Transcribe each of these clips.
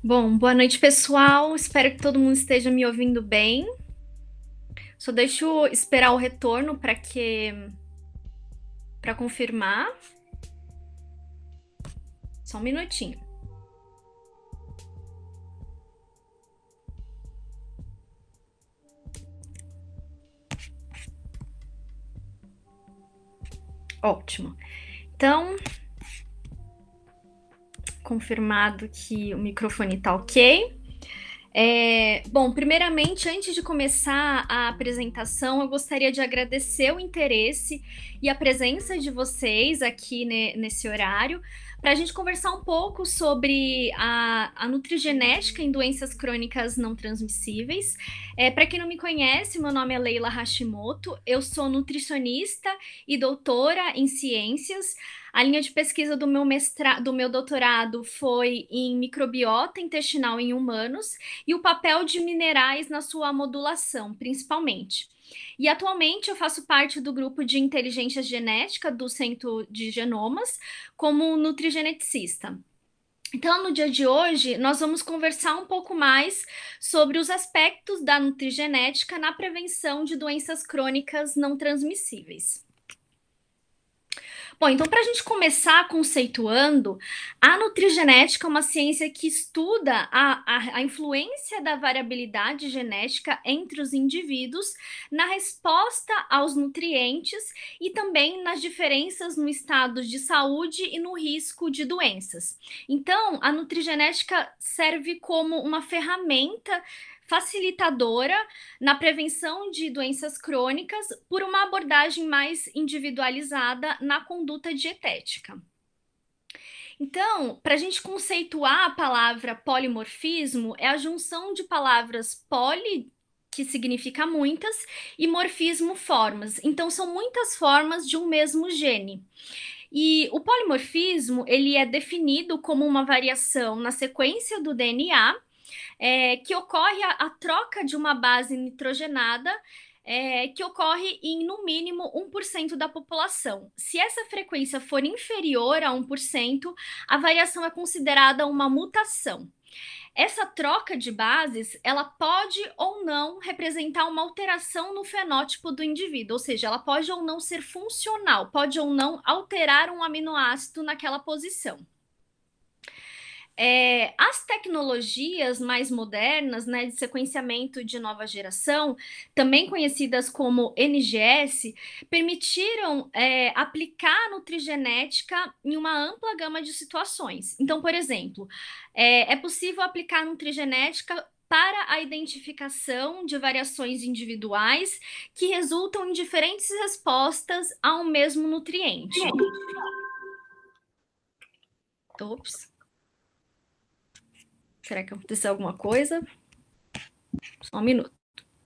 Bom, boa noite, pessoal. Espero que todo mundo esteja me ouvindo bem. Só deixa eu esperar o retorno para confirmar. Só um minutinho. Ótimo. Então, confirmado que o microfone está ok. Bom, primeiramente, antes de começar a apresentação, eu gostaria de agradecer o interesse e a presença de vocês aqui nesse horário, para a gente conversar um pouco sobre a nutrigenética em doenças crônicas não transmissíveis. Para quem não me conhece, meu nome é Leila Hashimoto, eu sou nutricionista e doutora em ciências. A linha de pesquisa do meu doutorado foi em microbiota intestinal em humanos e o papel de minerais na sua modulação, principalmente. E atualmente eu faço parte do grupo de inteligência genética do Centro de Genomas como nutrigeneticista. Então, no dia de hoje, nós vamos conversar um pouco mais sobre os aspectos da nutrigenética na prevenção de doenças crônicas não transmissíveis. Bom, então, para a gente começar conceituando, a nutrigenética é uma ciência que estuda a influência da variabilidade genética entre os indivíduos na resposta aos nutrientes e também nas diferenças no estado de saúde e no risco de doenças. Então, a nutrigenética serve como uma ferramenta facilitadora na prevenção de doenças crônicas por uma abordagem mais individualizada na conduta dietética. Então, para a gente conceituar a palavra polimorfismo, é a junção de palavras poli, que significa muitas, e morfismo, formas. Então, são muitas formas de um mesmo gene. E o polimorfismo, ele é definido como uma variação na sequência do DNA que ocorre a troca de uma base nitrogenada que ocorre em, no mínimo, 1% da população. Se essa frequência for inferior a 1%, a variação é considerada uma mutação. Essa troca de bases, ela pode ou não representar uma alteração no fenótipo do indivíduo, ou seja, ela pode ou não ser funcional, pode ou não alterar um aminoácido naquela posição. As tecnologias mais modernas, né, de sequenciamento de nova geração, também conhecidas como NGS, permitiram aplicar a nutrigenética em uma ampla gama de situações. Então, por exemplo, é possível aplicar nutrigenética para a identificação de variações individuais que resultam em diferentes respostas a um mesmo nutriente. Ops. Será que aconteceu alguma coisa? Só um minuto.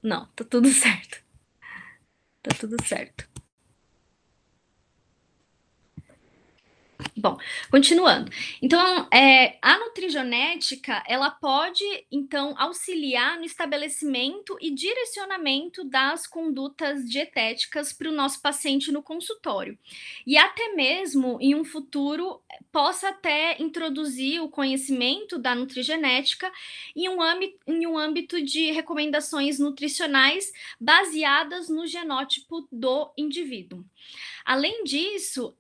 Não, tá tudo certo. Tá tudo certo. Bom, continuando. Então, a nutrigenética, ela pode, então, auxiliar no estabelecimento e direcionamento das condutas dietéticas para o nosso paciente no consultório. E até mesmo, em um futuro, possa até introduzir o conhecimento da nutrigenética em um âmbito de recomendações nutricionais baseadas no genótipo do indivíduo. Além disso,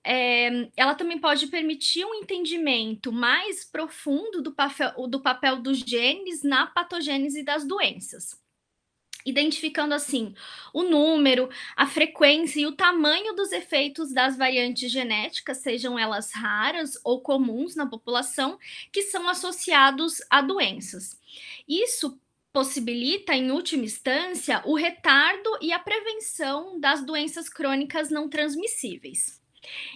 ela também pode permitir um entendimento mais profundo do papel dos genes na patogênese das doenças, identificando assim o número, a frequência e o tamanho dos efeitos das variantes genéticas, sejam elas raras ou comuns na população, que são associados a doenças. Isso possibilita, em última instância, o retardo e a prevenção das doenças crônicas não transmissíveis.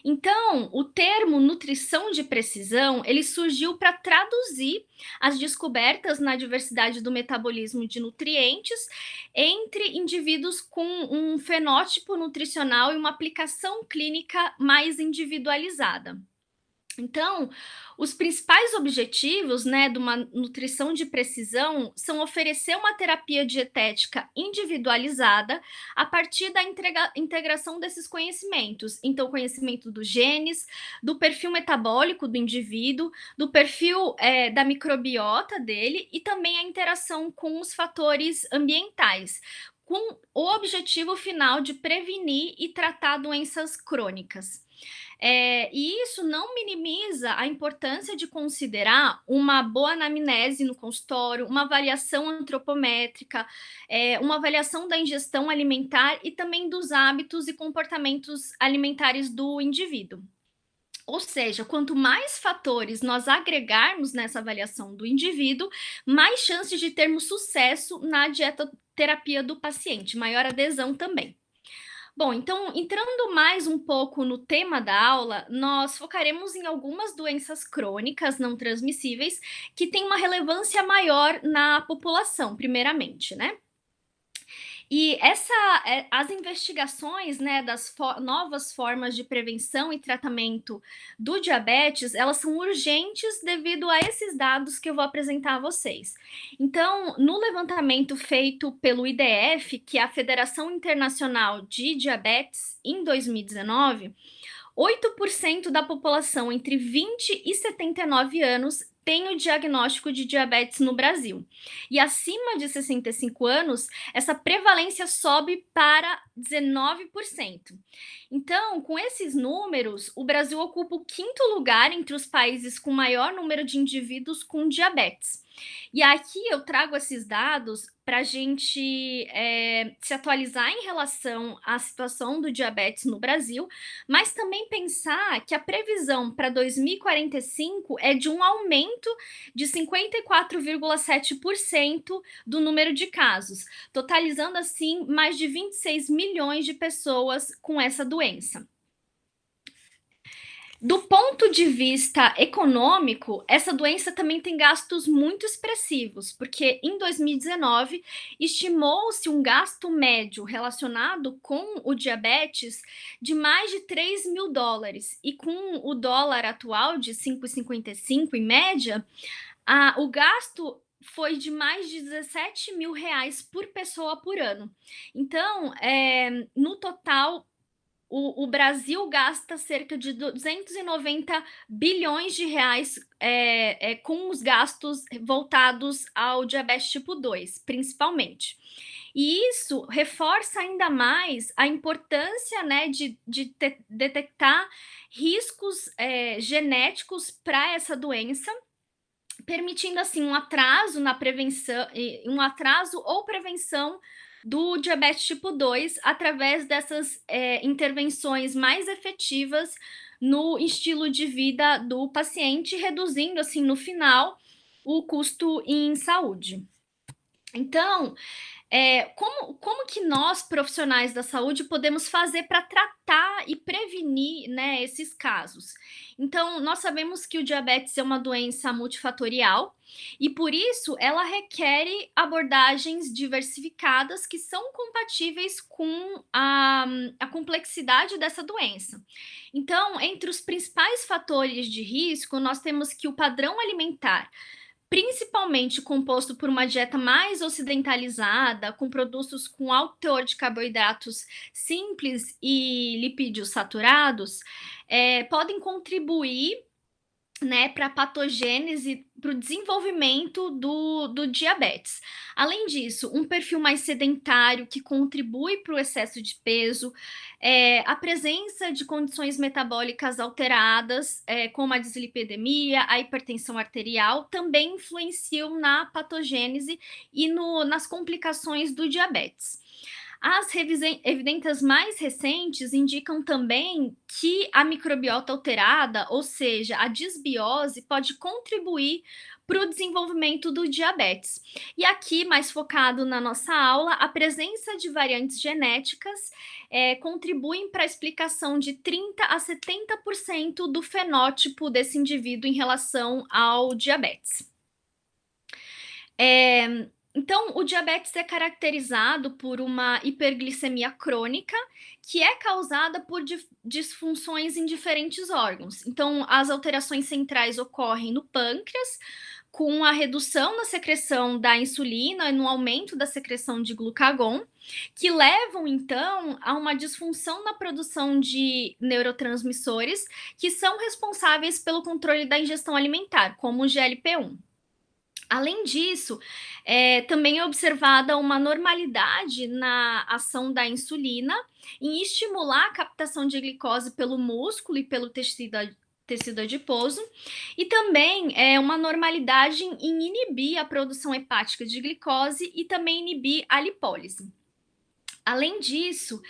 Então, o termo nutrição de precisão, ele surgiu para traduzir as descobertas na diversidade do metabolismo de nutrientes entre indivíduos com um fenótipo nutricional e uma aplicação clínica mais individualizada. Então, os principais objetivos, né, de uma nutrição de precisão são oferecer uma terapia dietética individualizada a partir da integração desses conhecimentos. Então, conhecimento dos genes, do perfil metabólico do indivíduo, do perfil da microbiota dele e também a interação com os fatores ambientais, com o objetivo final de prevenir e tratar doenças crônicas. E isso não minimiza a importância de considerar uma boa anamnese no consultório, uma avaliação antropométrica, uma avaliação da ingestão alimentar e também dos hábitos e comportamentos alimentares do indivíduo. Ou seja, quanto mais fatores nós agregarmos nessa avaliação do indivíduo, mais chances de termos sucesso na dietoterapia do paciente, maior adesão também. Bom, então, entrando mais um pouco no tema da aula, nós focaremos em algumas doenças crônicas não transmissíveis que têm uma relevância maior na população, primeiramente, né? E as investigações, né, das novas formas de prevenção e tratamento do diabetes, elas são urgentes devido a esses dados que eu vou apresentar a vocês. Então, no levantamento feito pelo IDF, que é a Federação Internacional de Diabetes, em 2019, 8% da população entre 20 e 79 anos tem o diagnóstico de diabetes no Brasil. E acima de 65 anos, essa prevalência sobe para 19%. Então, com esses números, o Brasil ocupa o quinto lugar entre os países com maior número de indivíduos com diabetes. E aqui eu trago esses dados para a gente se atualizar em relação à situação do diabetes no Brasil, mas também pensar que a previsão para 2045 é de um aumento de 54,7% do número de casos, totalizando assim mais de 26 milhões de pessoas com essa doença. Do ponto de vista econômico, essa doença também tem gastos muito expressivos, porque em 2019 estimou-se um gasto médio relacionado com o diabetes de mais de 3 mil dólares, e com o dólar atual de 5,55 em média, o gasto foi de mais de 17 mil reais por pessoa por ano. Então, no total, o Brasil gasta cerca de 290 bilhões de reais com os gastos voltados ao diabetes tipo 2, principalmente. E isso reforça ainda mais a importância, né, de detectar riscos genéticos para essa doença, permitindo assim um atraso na prevenção, um atraso ou prevenção do diabetes tipo 2 através dessas intervenções mais efetivas no estilo de vida do paciente, reduzindo assim no final o custo em saúde. Então, como que nós, profissionais da saúde, podemos fazer para tratar e prevenir, né, esses casos? Então, nós sabemos que o diabetes é uma doença multifatorial e, por isso, ela requer abordagens diversificadas que são compatíveis com a complexidade dessa doença. Então, entre os principais fatores de risco, nós temos que o padrão alimentar, principalmente composto por uma dieta mais ocidentalizada, com produtos com alto teor de carboidratos simples e lipídios saturados, podem contribuir, né, para a patogênese, para o desenvolvimento do diabetes. Além disso, um perfil mais sedentário que contribui para o excesso de peso, a presença de condições metabólicas alteradas, como a dislipidemia, a hipertensão arterial, também influenciam na patogênese e nas complicações do diabetes. As evidências mais recentes indicam também que a microbiota alterada, ou seja, a disbiose, pode contribuir para o desenvolvimento do diabetes. E aqui, mais focado na nossa aula, a presença de variantes genéticas contribuem para a explicação de 30 a 70% do fenótipo desse indivíduo em relação ao diabetes. Então, o diabetes é caracterizado por uma hiperglicemia crônica, que é causada por disfunções em diferentes órgãos. Então, as alterações centrais ocorrem no pâncreas, com a redução na secreção da insulina e no aumento da secreção de glucagon, que levam então a uma disfunção na produção de neurotransmissores que são responsáveis pelo controle da ingestão alimentar, como o GLP-1. Além disso, também é observada uma normalidade na ação da insulina em estimular a captação de glicose pelo músculo e pelo tecido adiposo, e também é uma normalidade em inibir a produção hepática de glicose e também inibir a lipólise. Além disso,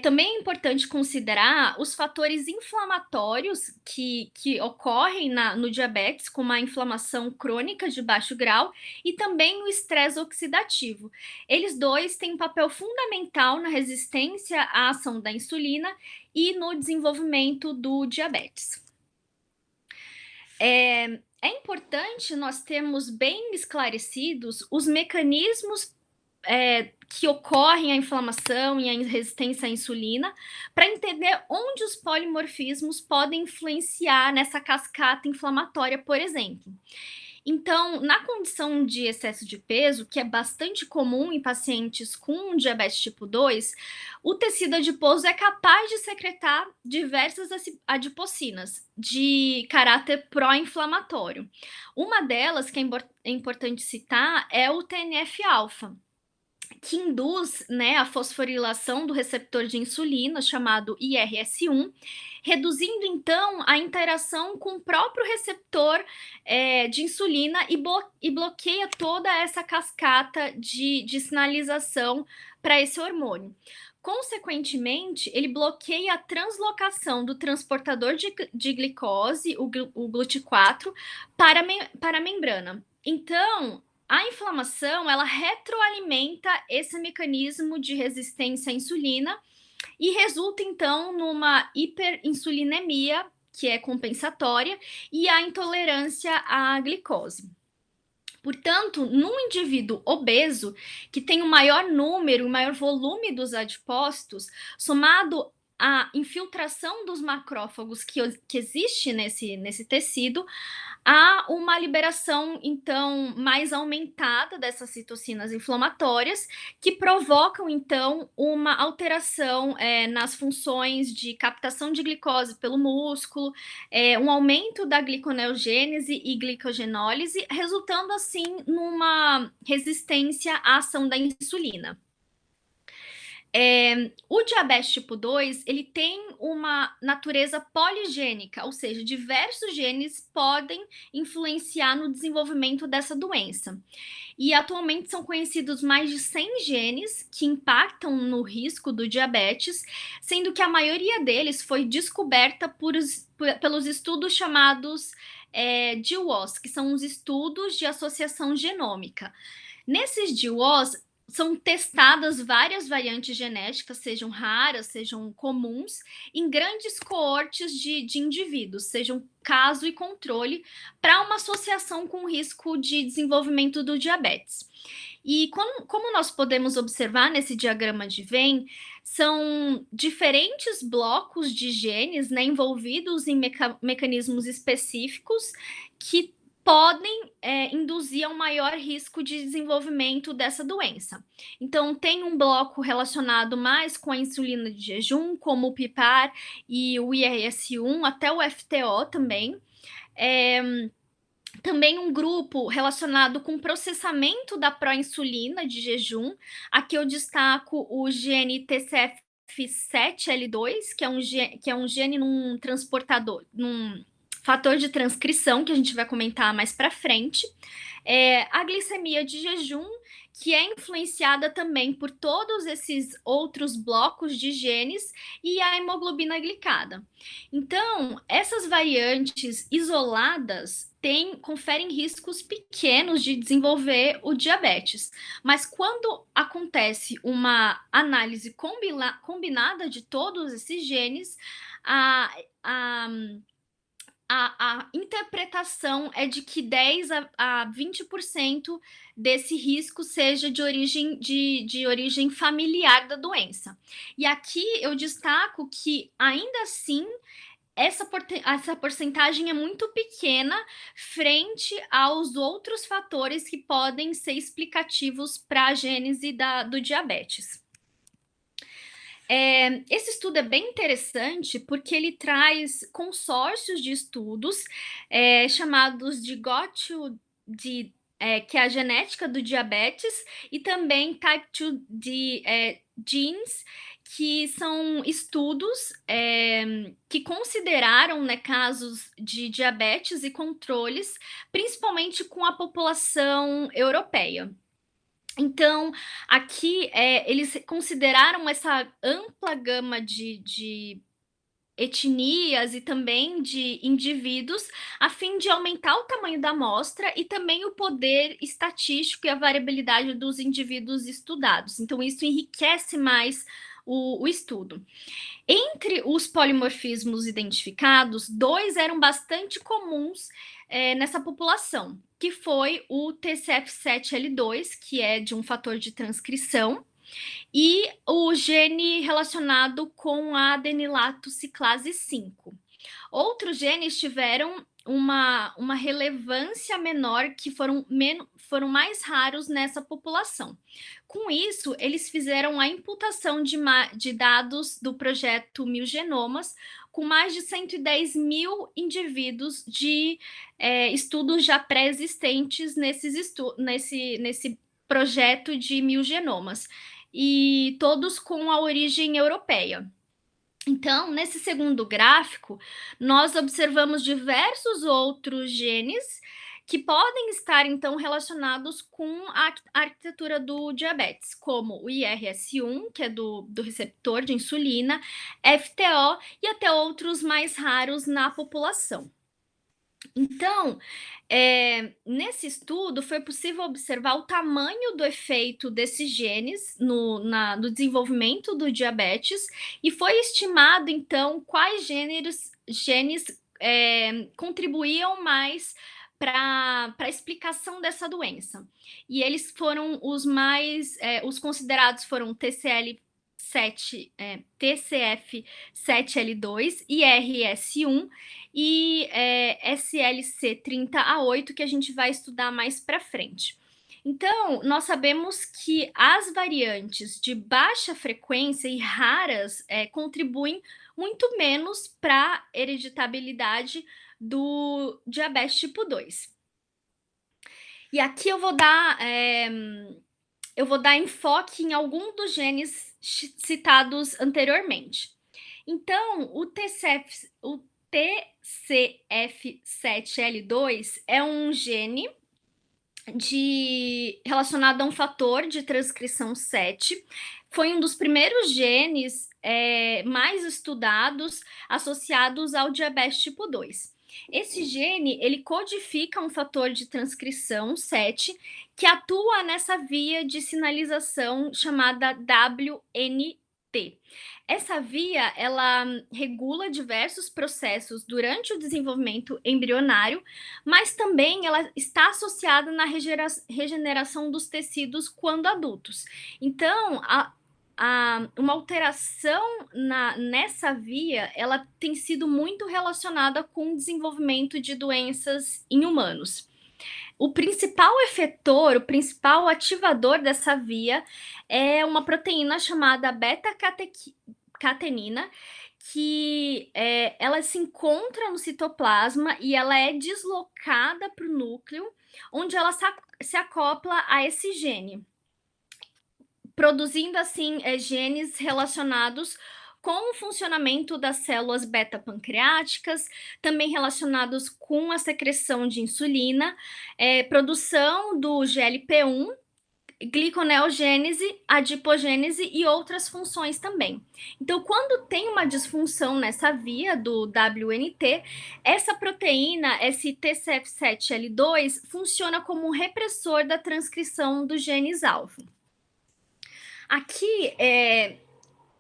também é importante considerar os fatores inflamatórios que ocorrem no diabetes, como a inflamação crônica de baixo grau e também o estresse oxidativo. Eles dois têm um papel fundamental na resistência à ação da insulina e no desenvolvimento do diabetes. É importante nós termos bem esclarecidos os mecanismos que ocorrem a inflamação e a resistência à insulina, para entender onde os polimorfismos podem influenciar nessa cascata inflamatória, por exemplo. Então, na condição de excesso de peso, que é bastante comum em pacientes com diabetes tipo 2, o tecido adiposo é capaz de secretar diversas adipocinas de caráter pró-inflamatório. Uma delas, que é importante citar, é o TNF-alfa, que induz, né, a fosforilação do receptor de insulina, chamado IRS1, reduzindo então a interação com o próprio receptor de insulina e bloqueia toda essa cascata de sinalização para esse hormônio. Consequentemente, ele bloqueia a translocação do transportador de glicose, o GLUT4, para a membrana. Então, a inflamação, ela retroalimenta esse mecanismo de resistência à insulina e resulta, então, numa hiperinsulinemia, que é compensatória, e a intolerância à glicose. Portanto, num indivíduo obeso, que tem o maior número, o maior volume dos adipócitos, somado à infiltração dos macrófagos que existe nesse tecido, há uma liberação, então, mais aumentada dessas citocinas inflamatórias, que provocam, então, uma alteração nas funções de captação de glicose pelo músculo, um aumento da gliconeogênese e glicogenólise, resultando, assim, numa resistência à ação da insulina. O diabetes tipo 2, ele tem uma natureza poligênica, ou seja, diversos genes podem influenciar no desenvolvimento dessa doença. E atualmente são conhecidos mais de 100 genes que impactam no risco do diabetes, sendo que a maioria deles foi descoberta pelos estudos chamados GWAS, que são os estudos de associação genômica. Nesses GWAS, são testadas várias variantes genéticas, sejam raras, sejam comuns, em grandes coortes de indivíduos, sejam caso e controle, para uma associação com o risco de desenvolvimento do diabetes. E como nós podemos observar nesse diagrama de Venn, são diferentes blocos de genes, né, envolvidos em mecanismos específicos que podem induzir a um maior risco de desenvolvimento dessa doença. Então, tem um bloco relacionado mais com a insulina de jejum, como o PPAR e o IRS1, até o FTO também. Também um grupo relacionado com o processamento da proinsulina de jejum. Aqui eu destaco o gene TCF7L2, que é um gene num transportador, num fator de transcrição, que a gente vai comentar mais para frente. A glicemia de jejum, que é influenciada também por todos esses outros blocos de genes, e a hemoglobina glicada. Então, essas variantes isoladas conferem riscos pequenos de desenvolver o diabetes, mas quando acontece uma análise combinada de todos esses genes, A interpretação é de que 10 a 20% desse risco seja de origem familiar da doença. E aqui eu destaco que, ainda assim, essa porcentagem é muito pequena frente aos outros fatores que podem ser explicativos para a gênese do diabetes. Esse estudo é bem interessante porque ele traz consórcios de estudos chamados de que é a genética do diabetes, e também Type 2 Genes, que são estudos que consideraram, né, casos de diabetes e controles, principalmente com a população europeia. Então, aqui eles consideraram essa ampla gama de etnias e também de indivíduos, a fim de aumentar o tamanho da amostra e também o poder estatístico e a variabilidade dos indivíduos estudados. Então, isso enriquece mais o estudo. Entre os polimorfismos identificados, 2 eram bastante comuns nessa população, que foi o TCF7L2, que é de um fator de transcrição, e o gene relacionado com a adenilato ciclase 5. Outros genes tiveram uma relevância menor, que foram mais raros nessa população. Com isso, eles fizeram a imputação de dados do projeto 1000 Genomas, com mais de 110 mil indivíduos de estudos já pré-existentes nesse projeto de 1000 genomas, e todos com a origem europeia. Então, nesse segundo gráfico, nós observamos diversos outros genes que podem estar, então, relacionados com a arquitetura do diabetes, como o IRS1, que é do receptor de insulina, FTO e até outros mais raros na população. Então, nesse estudo foi possível observar o tamanho do efeito desses genes no desenvolvimento do diabetes, e foi estimado, então, quais genes contribuíam mais para a explicação dessa doença. E eles foram os considerados foram TCF7L2, IRS1 e SLC30A8, que a gente vai estudar mais para frente. Então, nós sabemos que as variantes de baixa frequência e raras contribuem muito menos para a hereditabilidade do diabetes tipo 2. E aqui eu vou dar enfoque em algum dos genes citados anteriormente. Então, o TCF7L2 é um gene relacionado a um fator de transcrição 7. Foi um dos primeiros genes mais estudados associados ao diabetes tipo 2. Esse gene, ele codifica um fator de transcrição 7 que atua nessa via de sinalização chamada WNT. Essa via, ela regula diversos processos durante o desenvolvimento embrionário, mas também ela está associada na regeneração dos tecidos quando adultos. Então, uma alteração nessa via, ela tem sido muito relacionada com o desenvolvimento de doenças em humanos. O principal efetor, o principal ativador dessa via é uma proteína chamada beta-catenina, que ela se encontra no citoplasma e ela é deslocada para o núcleo, onde ela se acopla a esse gene, produzindo assim genes relacionados com o funcionamento das células beta-pancreáticas, também relacionados com a secreção de insulina, produção do GLP-1, gliconeogênese, adipogênese e outras funções também. Então, quando tem uma disfunção nessa via do WNT, essa proteína, esse TCF7L2, funciona como um repressor da transcrição dos genes alvo. Aqui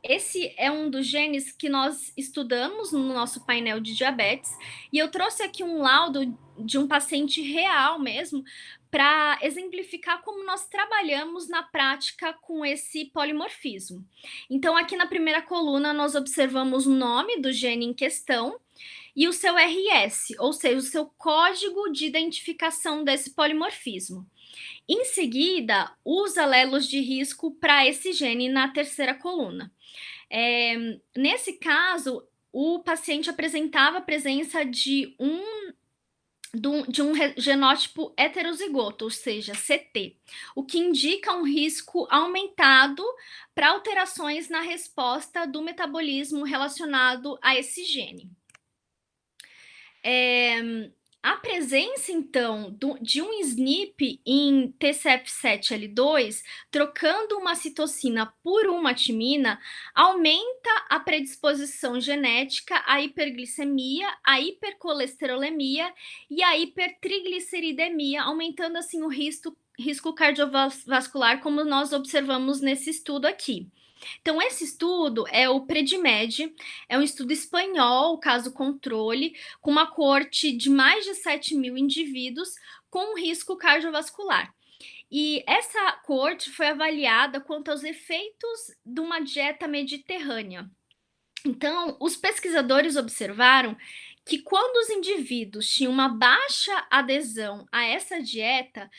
esse é um dos genes que nós estudamos no nosso painel de diabetes, e eu trouxe aqui um laudo de um paciente real mesmo, para exemplificar como nós trabalhamos na prática com esse polimorfismo. Então, aqui na primeira coluna, nós observamos o nome do gene em questão e o seu RS, ou seja, o seu código de identificação desse polimorfismo. Em seguida, os alelos de risco para esse gene na terceira coluna. Nesse caso, o paciente apresentava a presença de um genótipo heterozigoto, ou seja, CT, o que indica um risco aumentado para alterações na resposta do metabolismo relacionado a esse gene. A presença, então, de um SNP em TCF7L2, trocando uma citocina por uma timina, aumenta a predisposição genética à hiperglicemia, à hipercolesterolemia e à hipertrigliceridemia, aumentando assim o risco cardiovascular, como nós observamos nesse estudo aqui. Então, esse estudo é o PREDIMED, é um estudo espanhol, caso controle, com uma coorte de mais de 7 mil indivíduos com risco cardiovascular. E essa coorte foi avaliada quanto aos efeitos de uma dieta mediterrânea. Então, os pesquisadores observaram que quando os indivíduos tinham uma baixa adesão a essa dieta,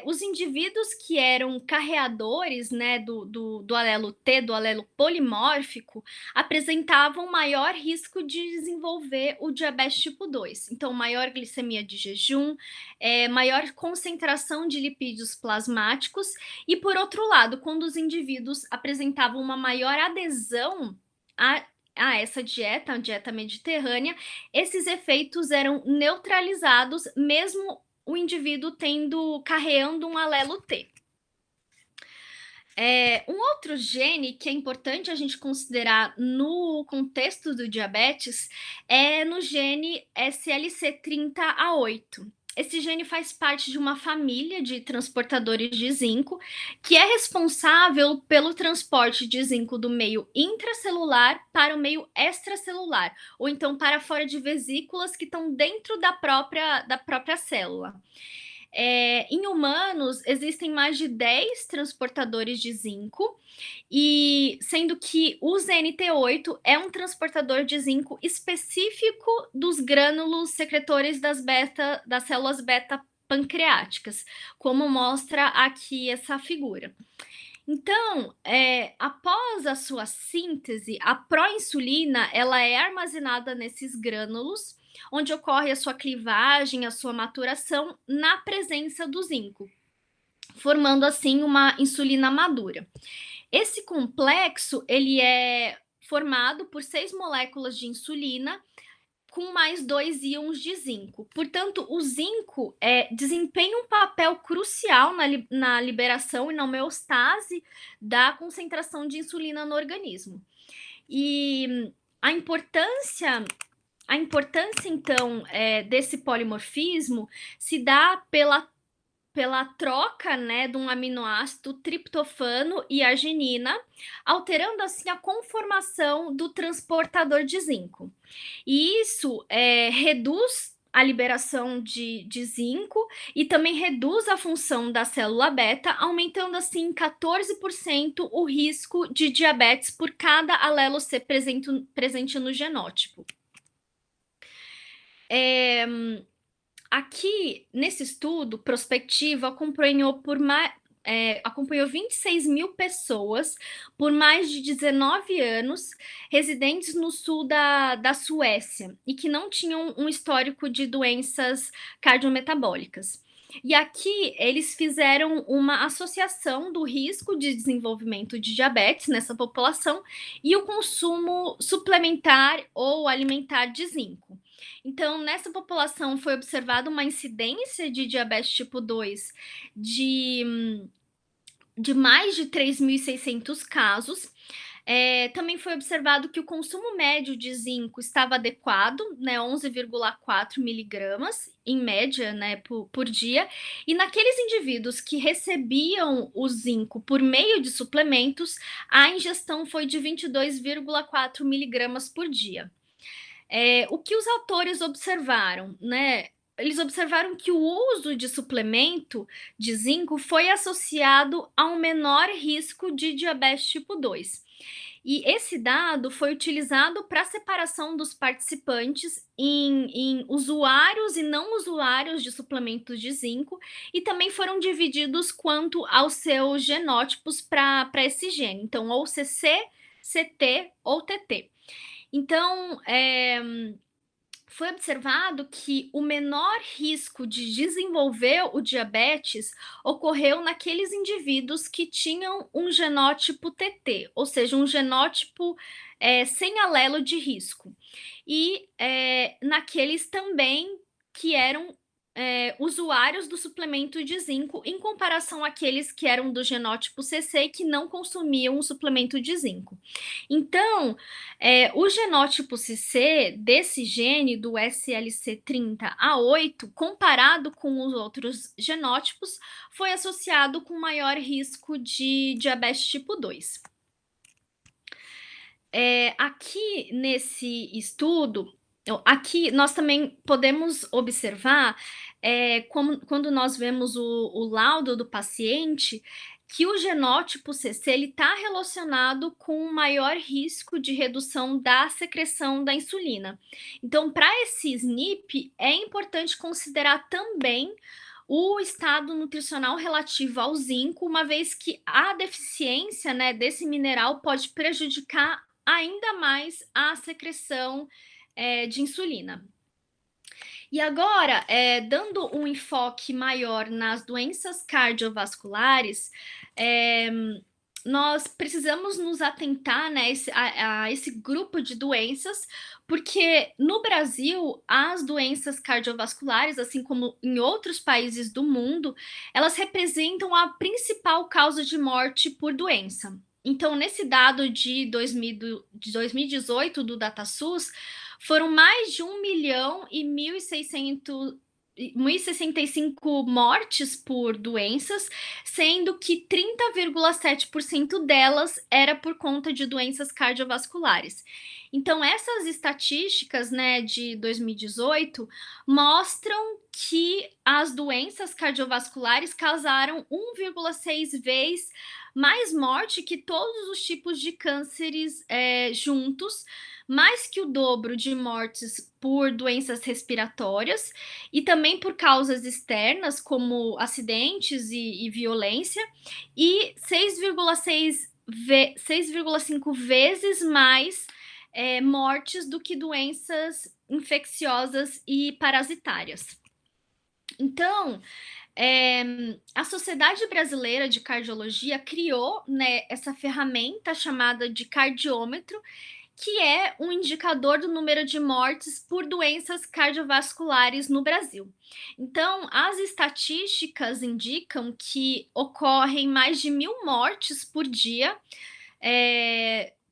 os indivíduos que eram carreadores, né, do alelo T, do alelo polimórfico, apresentavam maior risco de desenvolver o diabetes tipo 2. Então, maior glicemia de jejum, maior concentração de lipídios plasmáticos, e por outro lado, quando os indivíduos apresentavam uma maior adesão a essa dieta, a dieta mediterrânea, esses efeitos eram neutralizados, mesmo o indivíduo carreando um alelo T. Um outro gene que é importante a gente considerar no contexto do diabetes é no gene SLC30A8. Esse gene faz parte de uma família de transportadores de zinco, que é responsável pelo transporte de zinco do meio intracelular para o meio extracelular, ou então para fora de vesículas que estão dentro da própria célula. Em humanos, existem mais de 10 transportadores de zinco, e sendo que o ZNT8 é um transportador de zinco específico dos grânulos secretores das células beta pancreáticas, como mostra aqui essa figura. Então, após a sua síntese, a proinsulina ela é armazenada nesses grânulos, onde ocorre a sua clivagem, a sua maturação na presença do zinco, formando assim uma insulina madura. Esse complexo ele é formado por 6 moléculas de insulina com mais 2 íons de zinco. Portanto, o zinco desempenha um papel crucial na liberação e na homeostase da concentração de insulina no organismo. E a importância então, desse polimorfismo se dá pela troca, né, de um aminoácido triptofano e arginina, alterando assim a conformação do transportador de zinco. E isso reduz a liberação de zinco e também reduz a função da célula beta, aumentando assim 14% o risco de diabetes por cada alelo C presente no genótipo. Aqui, nesse estudo prospectivo, acompanhou 26 mil pessoas por mais de 19 anos, residentes no sul da Suécia, e que não tinham um histórico de doenças cardiometabólicas. E aqui eles fizeram uma associação do risco de desenvolvimento de diabetes nessa população e o consumo suplementar ou alimentar de zinco. Então, nessa população foi observada uma incidência de diabetes tipo 2 de mais de 3.600 casos, Também foi observado que o consumo médio de zinco estava adequado, né, 11,4 miligramas, em média, né, por dia, e naqueles indivíduos que recebiam o zinco por meio de suplementos, a ingestão foi de 22,4 miligramas por dia. O que os autores observaram, né? Eles observaram que o uso de suplemento de zinco foi associado a um menor risco de diabetes tipo 2. E esse dado foi utilizado para a separação dos participantes em usuários e não usuários de suplementos de zinco, e também foram divididos quanto aos seus genótipos para esse gene, então, ou CC, CT ou TT. Então, foi observado que o menor risco de desenvolver o diabetes ocorreu naqueles indivíduos que tinham um genótipo TT, ou seja, um genótipo sem alelo de risco, e naqueles também que eram usuários do suplemento de zinco, em comparação àqueles que eram do genótipo CC e que não consumiam o suplemento de zinco. Então, o genótipo CC desse gene, do SLC30A8, comparado com os outros genótipos, foi associado com maior risco de diabetes tipo 2. Aqui nesse estudo, aqui nós também podemos observar, quando nós vemos o laudo do paciente, que o genótipo CC ele está relacionado com um maior risco de redução da secreção da insulina. Então, para esse SNP, é importante considerar também o estado nutricional relativo ao zinco, uma vez que a deficiência, né, desse mineral pode prejudicar ainda mais a secreção de insulina. E agora, dando um enfoque maior nas doenças cardiovasculares, nós precisamos nos atentar, né, a esse grupo de doenças, porque no Brasil, as doenças cardiovasculares, assim como em outros países do mundo, elas representam a principal causa de morte por doença. Então, nesse dado de 2018 do DataSUS, foram mais de 1 milhão e 1.065 mortes por doenças, sendo que 30,7% delas era por conta de doenças cardiovasculares. Então, essas estatísticas, né, de 2018 mostram que as doenças cardiovasculares causaram 1,6 vezes mais morte que todos os tipos de cânceres juntos, mais que o dobro de mortes por doenças respiratórias e também por causas externas, como acidentes e violência, e 6,5 vezes mais mortes do que doenças infecciosas e parasitárias. Então, a Sociedade Brasileira de Cardiologia criou, né, essa ferramenta chamada de cardiômetro, que é um indicador do número de mortes por doenças cardiovasculares no Brasil. Então, as estatísticas indicam que ocorrem mais de 1.000 mortes por dia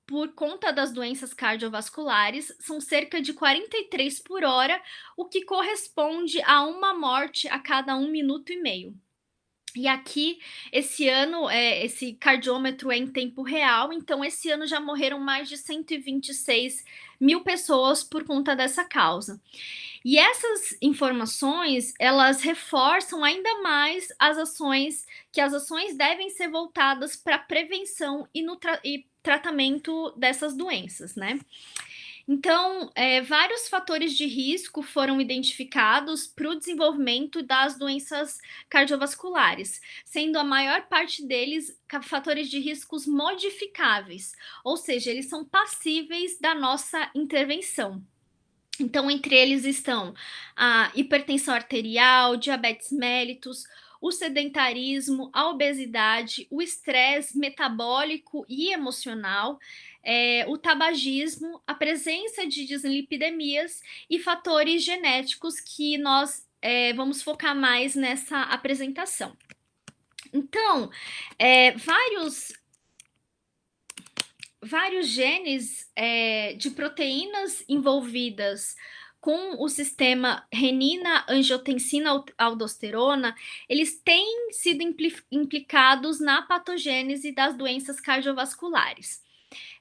por conta das doenças cardiovasculares, são cerca de 43 por hora, o que corresponde a uma morte a cada 1 minuto e meio. E aqui, esse ano, esse cardiômetro é em tempo real, então esse ano já morreram mais de 126 mil pessoas por conta dessa causa. E essas informações, elas reforçam ainda mais as ações devem ser voltadas para prevenção e tratamento dessas doenças, né? Então, vários fatores de risco foram identificados para o desenvolvimento das doenças cardiovasculares, sendo a maior parte deles fatores de riscos modificáveis, ou seja, eles são passíveis da nossa intervenção. Então, entre eles estão a hipertensão arterial, diabetes mellitus, o sedentarismo, a obesidade, o estresse metabólico e emocional, o tabagismo, a presença de dislipidemias e fatores genéticos que nós vamos focar mais nessa apresentação. Então, vários vários genes de proteínas envolvidas com o sistema renina-angiotensina-aldosterona, eles têm sido implicados na patogênese das doenças cardiovasculares.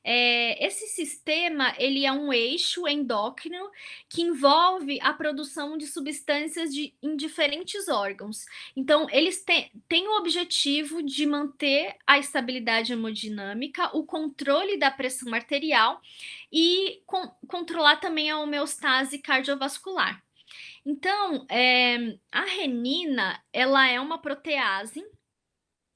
Esse sistema ele é um eixo endócrino que envolve a produção de substâncias em diferentes órgãos. Então, eles têm o objetivo de manter a estabilidade hemodinâmica, o controle da pressão arterial e controlar também a homeostase cardiovascular. Então, a renina ela é uma protease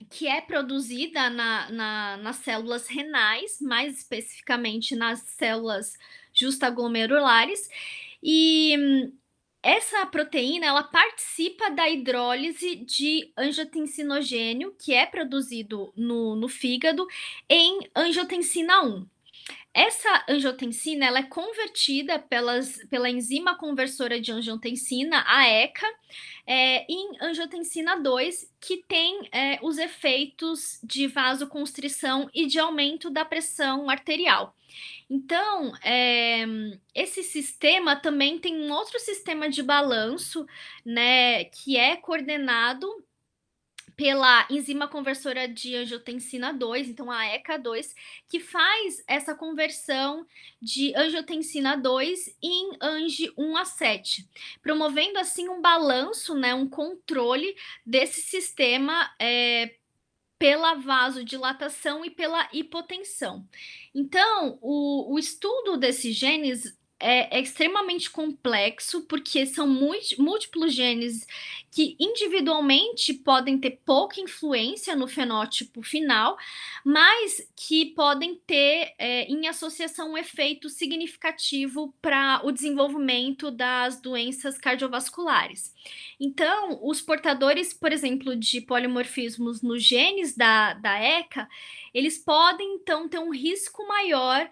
que é produzida nas células renais, mais especificamente nas células justaglomerulares, e essa proteína ela participa da hidrólise de angiotensinogênio, que é produzido no fígado, em angiotensina 1. Essa angiotensina ela é convertida pela enzima conversora de angiotensina, a ECA, em angiotensina 2, que tem os efeitos de vasoconstrição e de aumento da pressão arterial. Então, esse sistema também tem um outro sistema de balanço, né, que é coordenado pela enzima conversora de angiotensina 2, então a ECA2, que faz essa conversão de angiotensina 2 em Ang 1 a 7, promovendo assim um balanço, né, um controle desse sistema pela vasodilatação e pela hipotensão. Então, o estudo desses genes é extremamente complexo, porque são múltiplos genes que individualmente podem ter pouca influência no fenótipo final, mas que podem ter em associação um efeito significativo para o desenvolvimento das doenças cardiovasculares. Então, os portadores, por exemplo, de polimorfismos nos genes da ECA, eles podem então ter um risco maior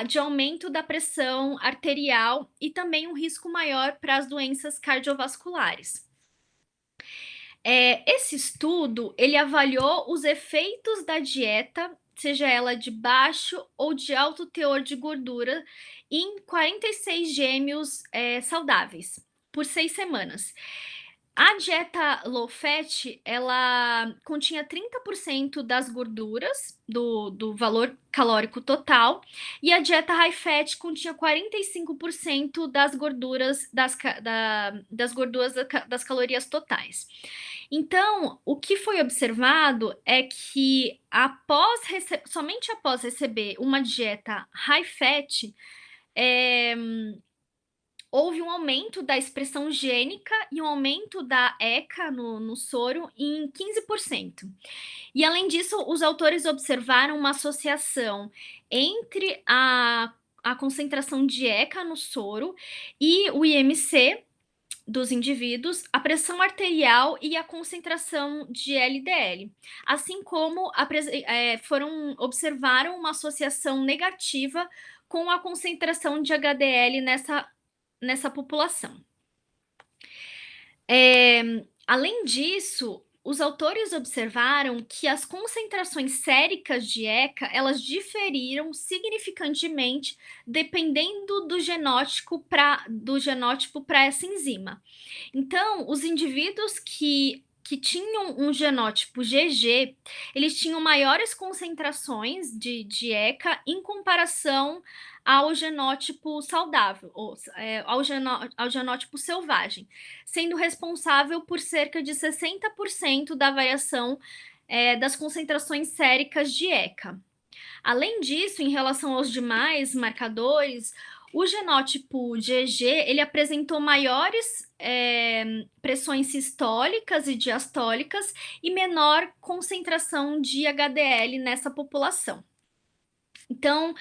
de aumento da pressão arterial e também um risco maior para as doenças cardiovasculares. Esse estudo ele avaliou os efeitos da dieta, seja ela de baixo ou de alto teor de gordura, em 46 gêmeos saudáveis por 6 semanas. A dieta low fat, ela continha 30% das gorduras do valor calórico total, e a dieta high fat continha 45% das gorduras das calorias totais. Então, o que foi observado é que somente após receber uma dieta high fat, houve um aumento da expressão gênica e um aumento da ECA no soro em 15%. E além disso, os autores observaram uma associação entre a concentração de ECA no soro e o IMC dos indivíduos, a pressão arterial e a concentração de LDL, assim como observaram uma associação negativa com a concentração de HDL nessa população. Além disso, os autores observaram que as concentrações séricas de ECA elas diferiram significantemente dependendo do genótipo para essa enzima. Então, os indivíduos que tinham um genótipo GG, eles tinham maiores concentrações de ECA em comparação ao genótipo saudável, ou ao genótipo selvagem, sendo responsável por cerca de 60% da variação das concentrações séricas de ECA. Além disso, em relação aos demais marcadores, o genótipo GG ele apresentou maiores pressões sistólicas e diastólicas e menor concentração de HDL nessa população. Então,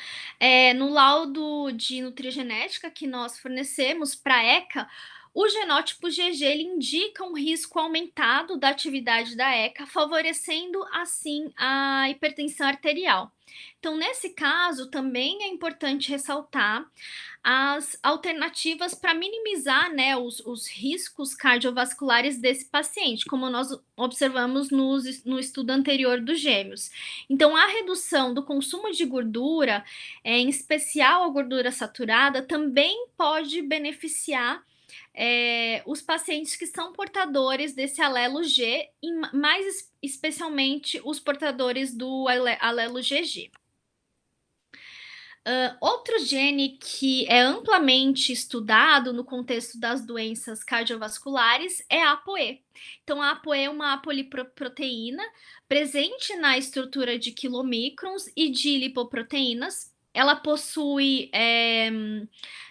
no laudo de nutrigenética que nós fornecemos para a ECA, O genótipo GG ele indica um risco aumentado da atividade da ECA, favorecendo assim a hipertensão arterial. Então, nesse caso, também é importante ressaltar as alternativas para minimizar, né, os riscos cardiovasculares desse paciente, como nós observamos no estudo anterior dos gêmeos. Então, a redução do consumo de gordura, em especial a gordura saturada, também pode beneficiar os pacientes que são portadores desse alelo G, mais especialmente os portadores do alelo GG. Outro gene que é amplamente estudado no contexto das doenças cardiovasculares é a ApoE. Então, a ApoE é uma apolipoproteína presente na estrutura de quilomicrons e de lipoproteínas. Ela possui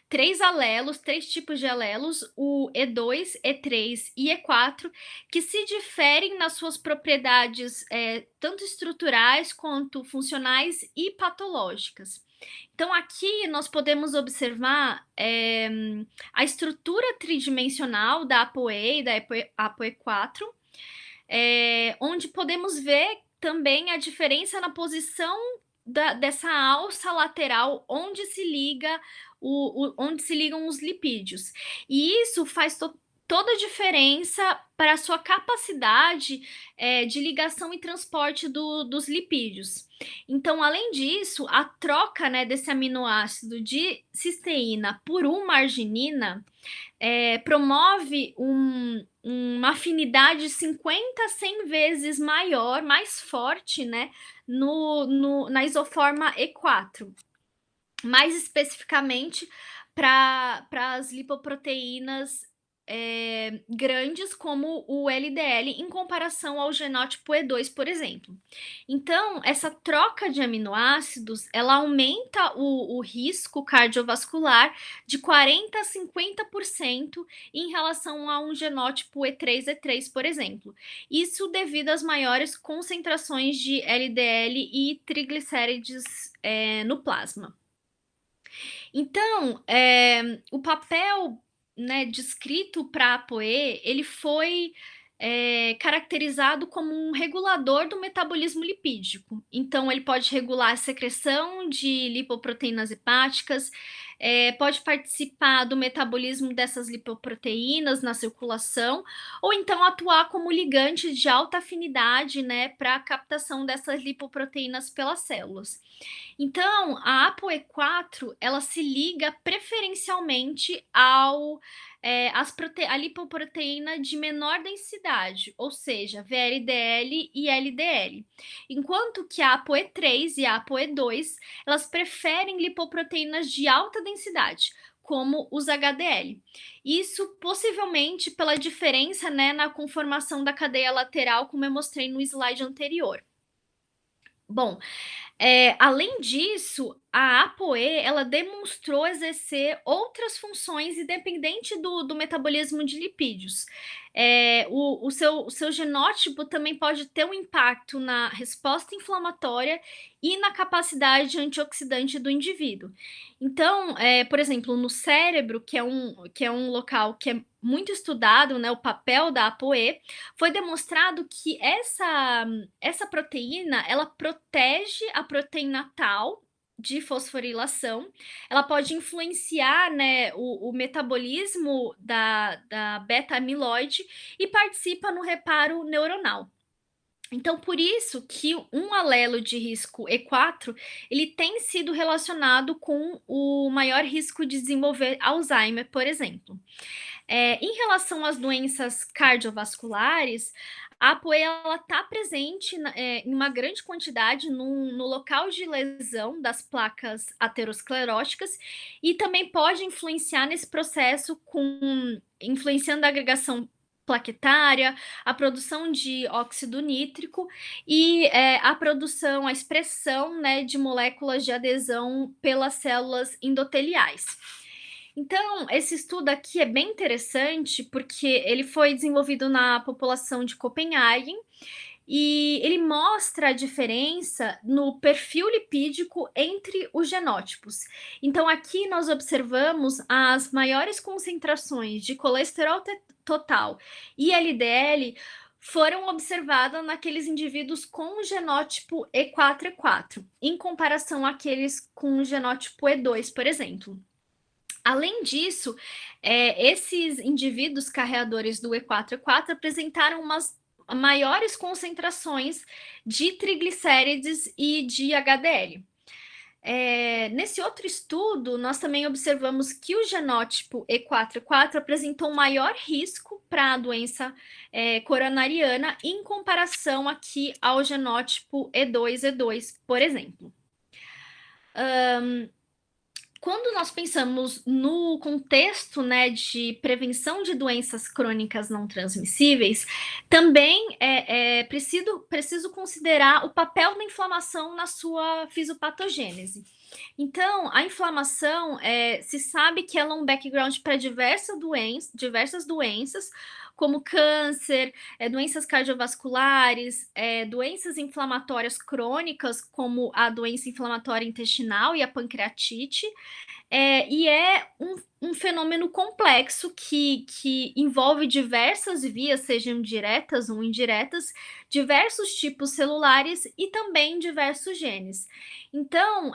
três tipos de alelos, o E2, E3 e E4, que se diferem nas suas propriedades tanto estruturais quanto funcionais e patológicas. Então, aqui nós podemos observar a estrutura tridimensional da ApoE e da ApoE4, onde podemos ver também a diferença na posição dessa alça lateral onde se onde se ligam os lipídios. E isso faz toda a diferença para a sua capacidade de ligação e transporte dos lipídios. Então, além disso, a troca, né, desse aminoácido de cisteína por uma arginina promove uma afinidade 50 a 100 vezes maior, mais forte, né, na isoforma E4. Mais especificamente para as lipoproteínas grandes, como o LDL, em comparação ao genótipo E2, por exemplo. Então, essa troca de aminoácidos, ela aumenta o risco cardiovascular de 40 a 50% em relação a um genótipo E3, E3, por exemplo. Isso devido às maiores concentrações de LDL e triglicérides no plasma. Então, o papel, né, descrito para a ApoE, ele foi caracterizado como um regulador do metabolismo lipídico. Então, ele pode regular a secreção de lipoproteínas hepáticas, pode participar do metabolismo dessas lipoproteínas na circulação, ou então atuar como ligante de alta afinidade, né, para a captação dessas lipoproteínas pelas células. Então, a ApoE4 ela se liga preferencialmente a lipoproteína de menor densidade, ou seja, VLDL e LDL, enquanto que a ApoE3 e a ApoE2 elas preferem lipoproteínas de alta densidade, como os HDL. Isso possivelmente pela diferença, né, na conformação da cadeia lateral, como eu mostrei no slide anterior. Bom, além disso, a ApoE ela demonstrou exercer outras funções independente do metabolismo de lipídios. O seu genótipo também pode ter um impacto na resposta inflamatória e na capacidade antioxidante do indivíduo. Então, por exemplo, no cérebro, que é um local que é muito estudado, né, o papel da ApoE, foi demonstrado que essa proteína ela protege a proteína tau de fosforilação, ela pode influenciar, né, o metabolismo da beta-amiloide e participa no reparo neuronal. Então, por isso que um alelo de risco E4, ele tem sido relacionado com o maior risco de desenvolver Alzheimer, por exemplo. Em relação às doenças cardiovasculares, a ApoE está presente em uma grande quantidade no local de lesão das placas ateroscleróticas e também pode influenciar nesse processo influenciando a agregação plaquetária, a produção de óxido nítrico e a expressão, né, de moléculas de adesão pelas células endoteliais. Então, esse estudo aqui é bem interessante porque ele foi desenvolvido na população de Copenhague e ele mostra a diferença no perfil lipídico entre os genótipos. Então, aqui nós observamos as maiores concentrações de colesterol total e LDL foram observadas naqueles indivíduos com o genótipo E4, em comparação àqueles com o genótipo E2, por exemplo. Além disso, esses indivíduos carreadores do E4 apresentaram umas maiores concentrações de triglicérides e de HDL. Nesse outro estudo, nós também observamos que o genótipo E4 apresentou um maior risco para a doença coronariana em comparação aqui ao genótipo E2, por exemplo. Quando nós pensamos no contexto, né, de prevenção de doenças crônicas não transmissíveis, também é preciso considerar o papel da inflamação na sua fisiopatogênese. Então, a inflamação, se sabe que ela é um background para diversas doenças, como câncer, doenças cardiovasculares, doenças inflamatórias crônicas, como a doença inflamatória intestinal e a pancreatite, e é um fenômeno complexo que envolve diversas vias, sejam diretas ou indiretas, diversos tipos celulares e também diversos genes. Então,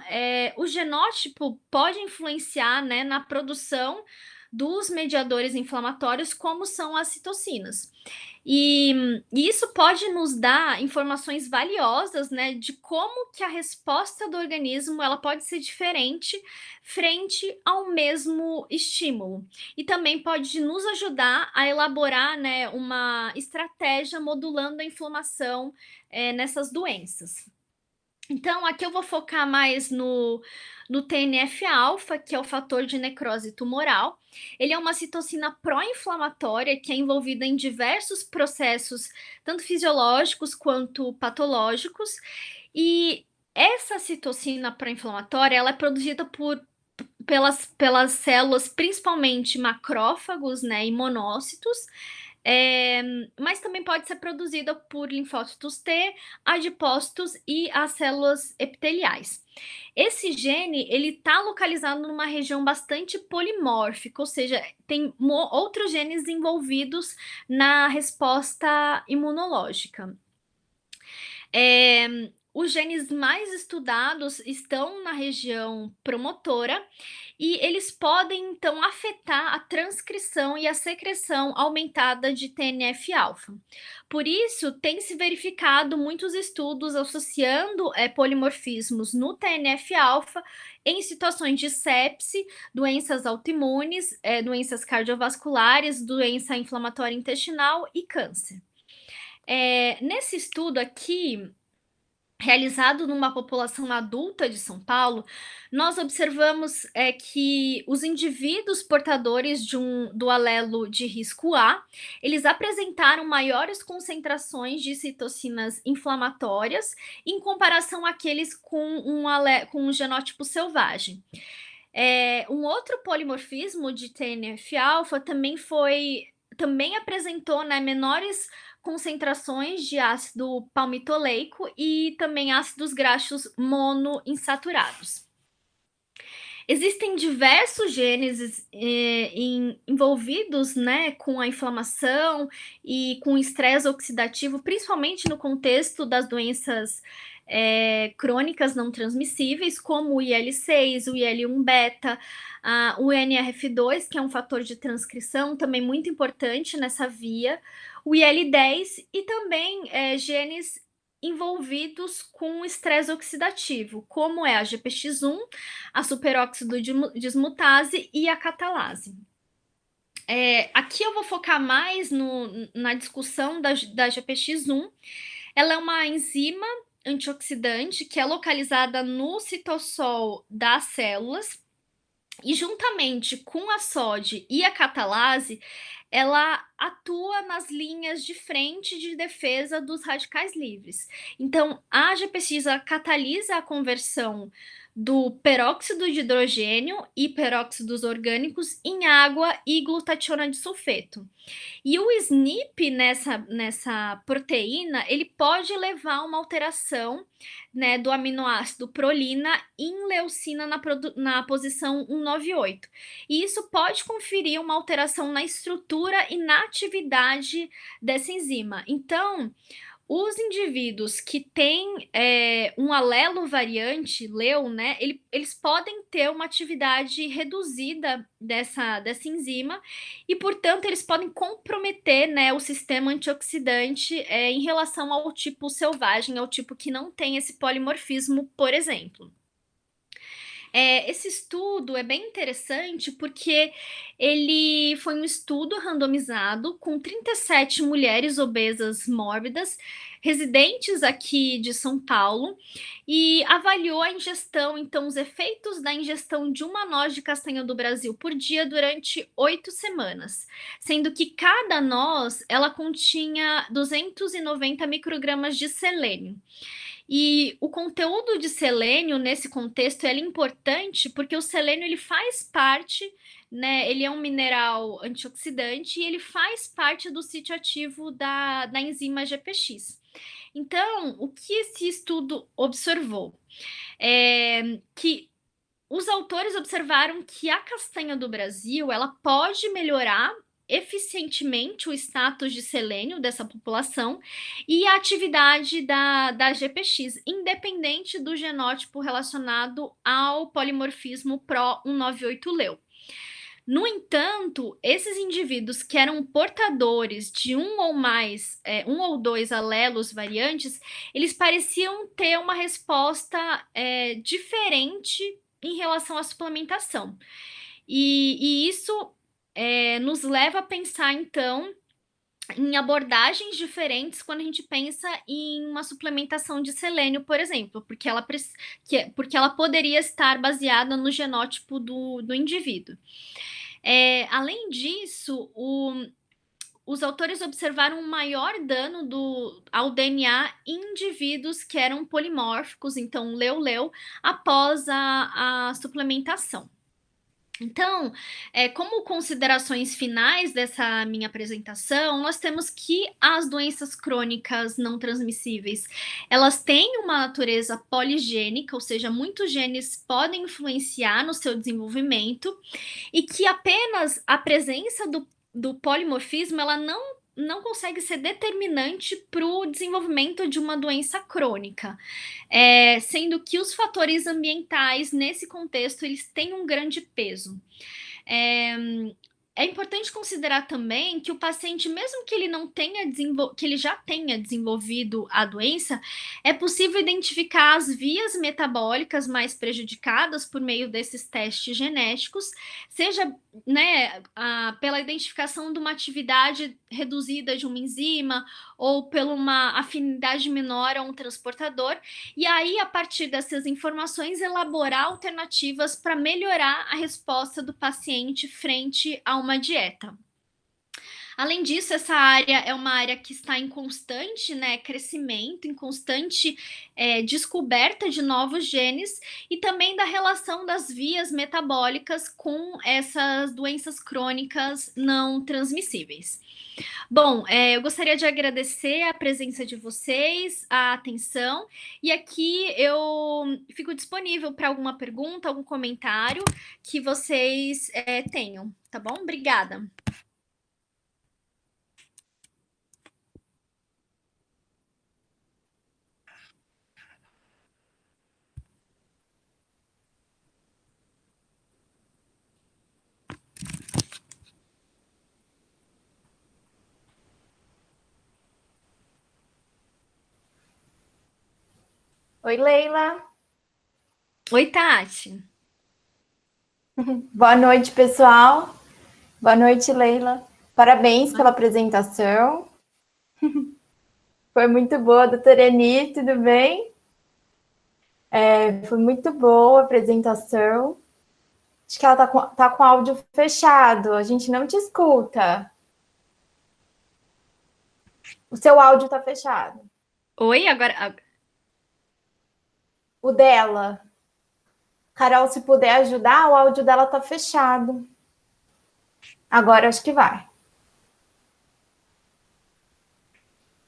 o genótipo pode influenciar, né, na produção dos mediadores inflamatórios, como são as citocinas. E isso pode nos dar informações valiosas, né, de como que a resposta do organismo ela pode ser diferente frente ao mesmo estímulo. E também pode nos ajudar a elaborar, né, uma estratégia modulando a inflamação nessas doenças. Então, aqui eu vou focar mais no TNF-alfa, que é o fator de necrose tumoral. Ele é uma citocina pró-inflamatória que é envolvida em diversos processos, tanto fisiológicos quanto patológicos. E essa citocina pró-inflamatória, ela é produzida pelas células, principalmente macrófagos, né, e monócitos, mas também pode ser produzida por linfócitos T, adipócitos e as células epiteliais. Esse gene, ele está localizado numa região bastante polimórfica, ou seja, tem outros genes envolvidos na resposta imunológica. Os genes mais estudados estão na região promotora e eles podem então afetar a transcrição e a secreção aumentada de TNF-alfa. Por isso, tem se verificado muitos estudos associando polimorfismos no TNF-alfa em situações de sepse, doenças autoimunes, doenças cardiovasculares, doença inflamatória intestinal e câncer. Nesse estudo aqui, realizado numa população adulta de São Paulo, nós observamos que os indivíduos portadores do alelo de risco A, eles apresentaram maiores concentrações de citocinas inflamatórias em comparação àqueles com um genótipo selvagem. Um outro polimorfismo de TNF-alfa também apresentou, né, menores concentrações de ácido palmitoleico e também ácidos graxos monoinsaturados. Existem diversos genes envolvidos, né, com a inflamação e com o estresse oxidativo, principalmente no contexto das doenças crônicas não transmissíveis, como o IL-6, o IL-1 beta, o NRF2, que é um fator de transcrição também muito importante nessa via, o IL-10 e também genes envolvidos com estresse oxidativo, como é a GPX1, a superóxido dismutase e a catalase. Aqui eu vou focar mais na discussão da GPX1. Ela é uma enzima antioxidante que é localizada no citossol das células e juntamente com a SOD e a catalase, ela atua nas linhas de frente de defesa dos radicais livres. Então, a GPX catalisa a conversão do peróxido de hidrogênio e peróxidos orgânicos em água e glutationa de sulfeto. E o SNP nessa proteína, ele pode levar a uma alteração, né, do aminoácido prolina em leucina na posição 198. E isso pode conferir uma alteração na estrutura e na atividade dessa enzima. Então, os indivíduos que têm um alelo variante, LEU, né, eles podem ter uma atividade reduzida dessa enzima e, portanto, eles podem comprometer, né, o sistema antioxidante em relação ao tipo selvagem, ao tipo que não tem esse polimorfismo, por exemplo. Esse estudo é bem interessante porque ele foi um estudo randomizado com 37 mulheres obesas mórbidas, residentes aqui de São Paulo, e avaliou a ingestão, então, os efeitos da ingestão de uma noz de castanha do Brasil por dia durante 8 semanas, sendo que cada noz ela continha 290 microgramas de selênio. E o conteúdo de selênio nesse contexto é importante porque o selênio ele faz parte, né? Ele é um mineral antioxidante e ele faz parte do sítio ativo da enzima GPX. Então, o que esse estudo observou? Que os autores observaram que a castanha do Brasil ela pode melhorar eficientemente o status de selênio dessa população e a atividade da GPX, independente do genótipo relacionado ao polimorfismo PRO198-LEU. No entanto, esses indivíduos que eram portadores de um ou dois alelos variantes, eles pareciam ter uma resposta diferente em relação à suplementação. E isso nos leva a pensar, então, em abordagens diferentes quando a gente pensa em uma suplementação de selênio, por exemplo, porque ela poderia estar baseada no genótipo do indivíduo. Além disso, os autores observaram um maior dano ao DNA em indivíduos que eram polimórficos, então leu-leu, após a suplementação. Então, como considerações finais dessa minha apresentação, nós temos que as doenças crônicas não transmissíveis, elas têm uma natureza poligênica, ou seja, muitos genes podem influenciar no seu desenvolvimento, e que apenas a presença do polimorfismo, ela não consegue ser determinante para o desenvolvimento de uma doença crônica, sendo que os fatores ambientais, nesse contexto, eles têm um grande peso. É importante considerar também que o paciente, mesmo que ele não tenha que ele já tenha desenvolvido a doença, é possível identificar as vias metabólicas mais prejudicadas por meio desses testes genéticos, seja, né, pela identificação de uma atividade reduzida de uma enzima ou por uma afinidade menor a um transportador, e aí, a partir dessas informações, elaborar alternativas para melhorar a resposta do paciente frente a uma dieta. Além disso, essa área é uma área que está em constante, né, crescimento, em constante descoberta de novos genes e também da relação das vias metabólicas com essas doenças crônicas não transmissíveis. Bom, eu gostaria de agradecer a presença de vocês, a atenção, e aqui eu fico disponível para alguma pergunta, algum comentário que vocês tenham, tá bom? Obrigada. Oi, Leila. Oi, Tati. Boa noite, pessoal. Boa noite, Leila. Parabéns pela apresentação. Foi muito boa, doutora Eni, tudo bem? Foi muito boa a apresentação. Acho que ela tá com áudio fechado, a gente não te escuta. O seu áudio tá fechado. Oi, agora. O dela. Carol, se puder ajudar, o áudio dela tá fechado. Agora acho que vai.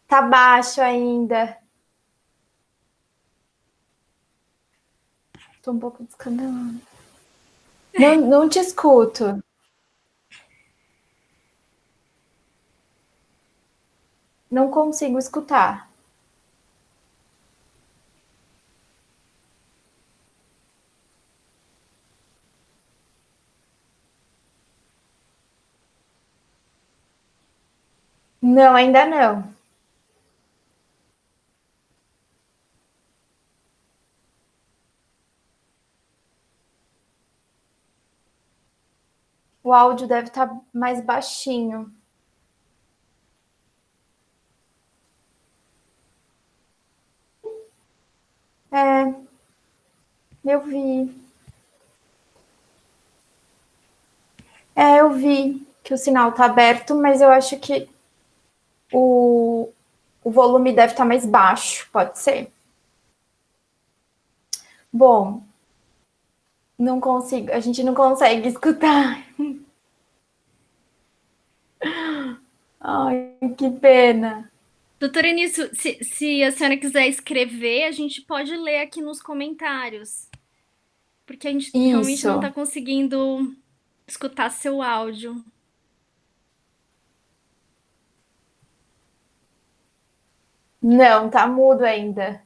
Tá baixo ainda. Tô um pouco descabelada. Não te escuto. Não consigo escutar. Não, ainda não. O áudio deve estar mais baixinho. É, eu vi. Eu vi que o sinal tá aberto, mas eu acho que o volume deve estar mais baixo, pode ser. Bom, não consigo, a gente não consegue escutar. Ai, que pena. Doutora Eunice, se a senhora quiser escrever, a gente pode ler aqui nos comentários, porque a gente realmente não está Isso. conseguindo escutar seu áudio. Não, tá mudo ainda.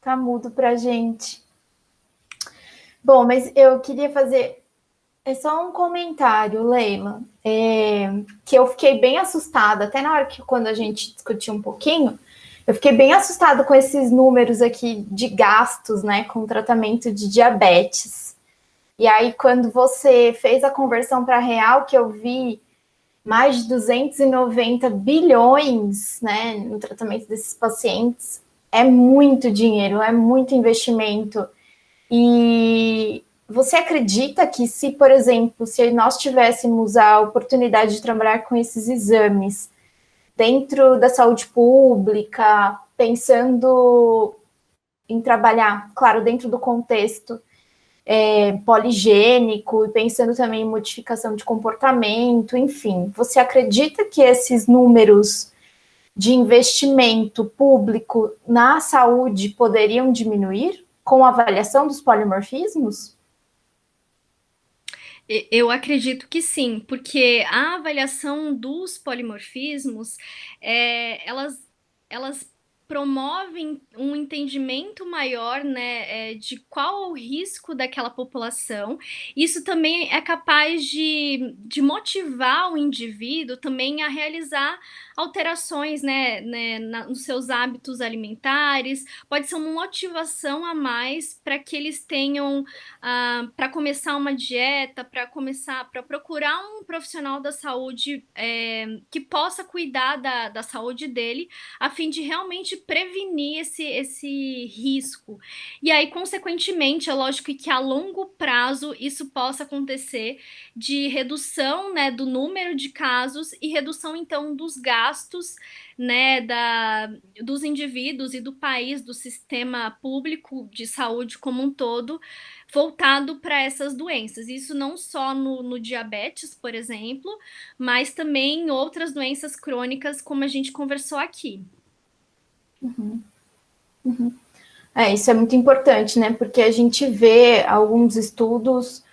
Tá mudo pra gente. Bom, mas eu queria fazer só um comentário, Leila, que eu fiquei bem assustada, até na hora que quando a gente discutiu um pouquinho, eu fiquei bem assustada com esses números aqui de gastos, né, com tratamento de diabetes. E aí, quando você fez a conversão para real, que eu vi mais de 290 bilhões, né, no tratamento desses pacientes, é muito dinheiro, é muito investimento. E você acredita que se, por exemplo, se nós tivéssemos a oportunidade de trabalhar com esses exames dentro da saúde pública, pensando em trabalhar, claro, dentro do contexto poligênico, e pensando também em modificação de comportamento, enfim, você acredita que esses números de investimento público na saúde poderiam diminuir com a avaliação dos polimorfismos? Eu acredito que sim, porque a avaliação dos polimorfismos, elas promovem um entendimento maior, né, de qual o risco daquela população. Isso também é capaz de motivar o indivíduo também a realizar alterações, nos seus hábitos alimentares. Pode ser uma motivação a mais para que eles tenham para começar uma dieta, para procurar um profissional da saúde que possa cuidar da saúde dele, a fim de realmente prevenir esse risco. E aí, consequentemente, é lógico que a longo prazo isso possa acontecer de redução, né, do número de casos e redução, então, dos gastos, né, dos indivíduos e do país, do sistema público de saúde como um todo, voltado para essas doenças. Isso não só no diabetes, por exemplo, mas também em outras doenças crônicas, como a gente conversou aqui. Isso é muito importante, né? Porque a gente vê alguns estudos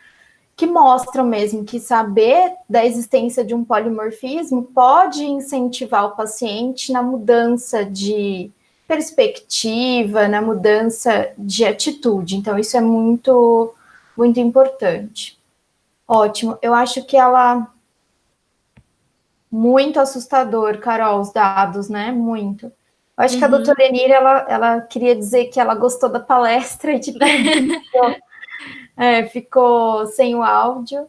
que mostram mesmo que saber da existência de um polimorfismo pode incentivar o paciente na mudança de perspectiva, na mudança de atitude. Então, isso é muito, muito importante. Ótimo. Eu acho que ela. Muito assustador, Carol, os dados, né? Muito. Eu acho que a doutora Enira, ela queria dizer que ela gostou da palestra e de repente ficou sem o áudio.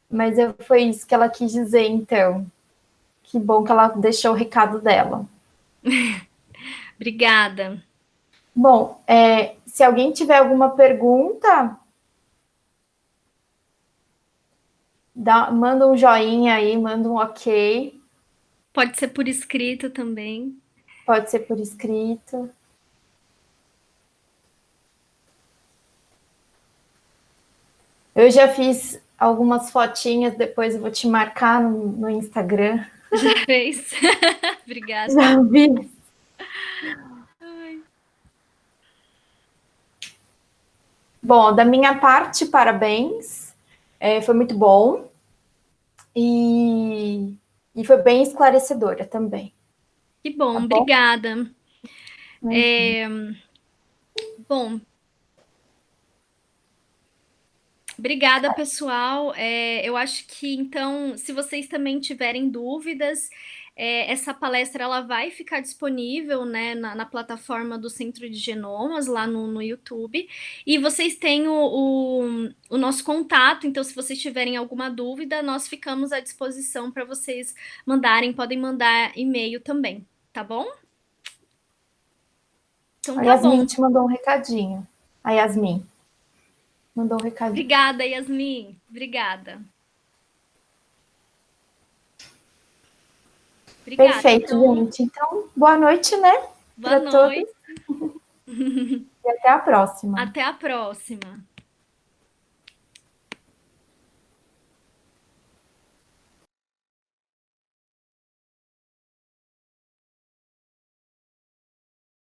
Mas foi isso que ela quis dizer, então. Que bom que ela deixou o recado dela. Obrigada. Bom, se alguém tiver alguma pergunta, manda um joinha aí, manda um ok. Pode ser por escrito também. Pode ser por escrito. Eu já fiz algumas fotinhas, depois eu vou te marcar no Instagram. Já fez? Obrigada. Já vi. Ai. Bom, da minha parte, parabéns. Foi muito bom. E foi bem esclarecedora também. Que Tá bom, bom? obrigada. Bom, obrigada, pessoal. Eu acho que, então, se vocês também tiverem dúvidas, essa palestra ela vai ficar disponível, né, na plataforma do Centro de Genomas, lá no YouTube. E vocês têm o nosso contato, então, se vocês tiverem alguma dúvida, nós ficamos à disposição para vocês mandarem, podem mandar e-mail também, tá bom? Então, A tá Yasmin bom. te mandou um recadinho. A Yasmin mandou um recadinho. Obrigada, Yasmin. Obrigada. Obrigada. Perfeito, Então, gente. Então, boa noite, né? boa Para todos. noite. E até a próxima. Até a próxima.